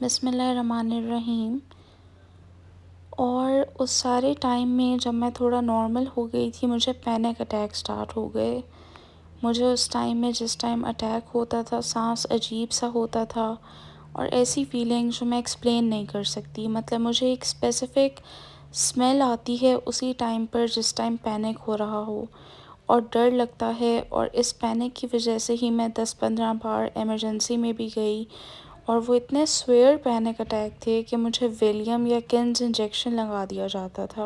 بسم اللہ الرحمن الرحیم۔ اور اس سارے ٹائم میں جب میں تھوڑا نارمل ہو گئی تھی مجھے پینک اٹیک سٹارٹ ہو گئے۔ مجھے اس ٹائم میں جس ٹائم اٹیک ہوتا تھا سانس عجیب سا ہوتا تھا اور ایسی فیلنگ جو میں ایکسپلین نہیں کر سکتی۔ مطلب مجھے ایک اسپیسیفک اسمیل آتی ہے اسی ٹائم پر جس ٹائم پینک ہو رہا ہو اور ڈر لگتا ہے، اور اس پینک کی وجہ سے ہی میں 10-15 بار ایمرجنسی میں بھی گئی، اور وہ اتنے سویئر پینک اٹیک تھے کہ مجھے ویلیم یا کنز انجیکشن لگا دیا جاتا تھا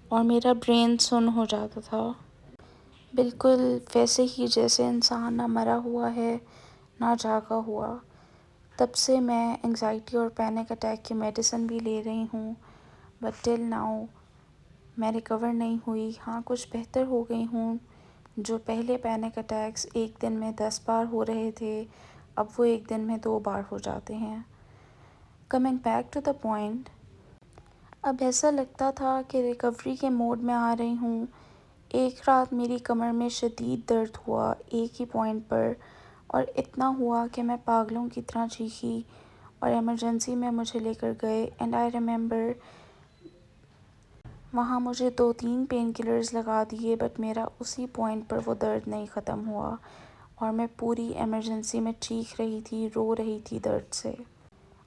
اور میرا برین سن ہو جاتا تھا، بالکل ویسے ہی جیسے انسان نہ مرا ہوا ہے نہ جاگا ہوا۔ تب سے میں انگزائٹی اور پینک اٹیک کی میڈیسن بھی لے رہی ہوں، بٹ ٹل ناؤ میں ریکور نہیں ہوئی۔ ہاں کچھ بہتر ہو گئی ہوں۔ جو پہلے پینک اٹیکس ایک دن میں 10 بار ہو رہے تھے اب وہ ایک دن میں 2 بار ہو جاتے ہیں۔ Coming back to the point, اب ایسا لگتا تھا کہ ریکوری کے موڈ میں آ رہی ہوں۔ ایک رات میری کمر میں شدید درد ہوا ایک ہی پوائنٹ پر، اور اتنا ہوا کہ میں پاگلوں کی طرح چیخی اور ایمرجنسی میں مجھے لے کر گئے۔ اینڈ آئی ریممبر وہاں مجھے 2-3 پین کلرز لگا دیے، بٹ میرا اسی پوائنٹ پر وہ درد نہیں ختم ہوا اور میں پوری ایمرجنسی میں چیخ رہی تھی، رو رہی تھی درد سے۔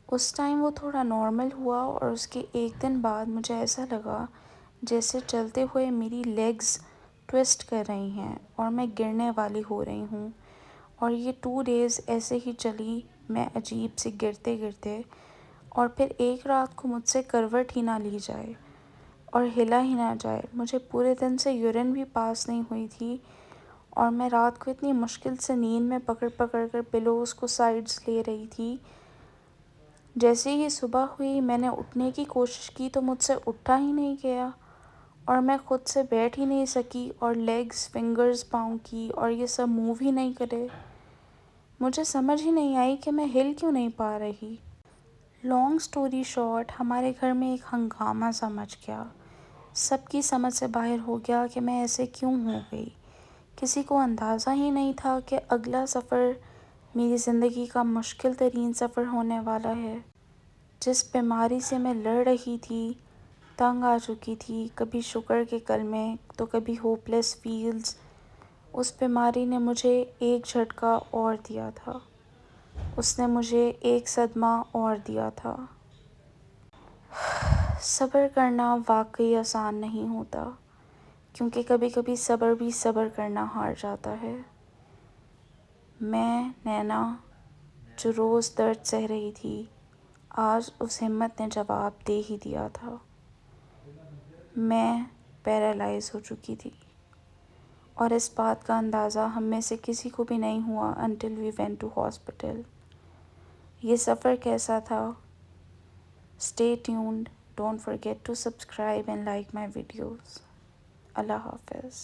اس ٹائم وہ تھوڑا نارمل ہوا اور اس کے ایک دن بعد مجھے ایسا لگا جیسے چلتے ہوئے میری لیگز ٹویسٹ کر رہی ہیں اور میں گرنے والی ہو رہی ہوں، اور یہ 2 days ایسے ہی چلی، میں عجیب سے گرتے گرتے، اور پھر ایک رات کو مجھ سے کروٹ ہی نہ لی جائے اور ہلا ہی نہ جائے۔ مجھے پورے دن سے یورین بھی پاس نہیں ہوئی تھی، اور میں رات کو اتنی مشکل سے نیند میں پکڑ پکڑ کر پلوز کو سائڈز لے رہی تھی۔ جیسے ہی صبح ہوئی میں نے اٹھنے کی کوشش کی تو مجھ سے اٹھا ہی نہیں گیا، اور میں خود سے بیٹھ ہی نہیں سکی، اور لیگز، فنگرز پاؤں کی اور یہ سب موو ہی نہیں کرے۔ مجھے سمجھ ہی نہیں آئی کہ میں ہل کیوں نہیں پا رہی۔ لانگ سٹوری شارٹ، ہمارے گھر میں ایک ہنگامہ سا مچ گیا۔ سب کی سمجھ سے باہر ہو گیا کہ میں ایسے کیوں ہو گئی۔ کسی کو اندازہ ہی نہیں تھا کہ اگلا سفر میری زندگی کا مشکل ترین سفر ہونے والا ہے۔ جس بیماری سے میں لڑ رہی تھی، تنگ آ چکی تھی، کبھی شوگر کے کلمے تو کبھی ہوپ لیس فیلز، اس بیماری نے مجھے ایک جھٹکا اور دیا تھا، اس نے مجھے ایک صدمہ اور دیا تھا۔ صبر کرنا واقعی آسان نہیں ہوتا، کیونکہ کبھی کبھی صبر بھی صبر کرنا ہار جاتا ہے۔ میں نینا جو روز درد سہ رہی تھی، آج اس ہمت نے جواب دے ہی دیا تھا۔ میں پیرالائز ہو چکی تھی، اور اس بات کا اندازہ ہم میں سے کسی کو بھی نہیں ہوا until we went to hospital۔ یہ سفر کیسا تھا؟ Stay tuned. Don't forget to subscribe and like my videos. اللہ حافظ۔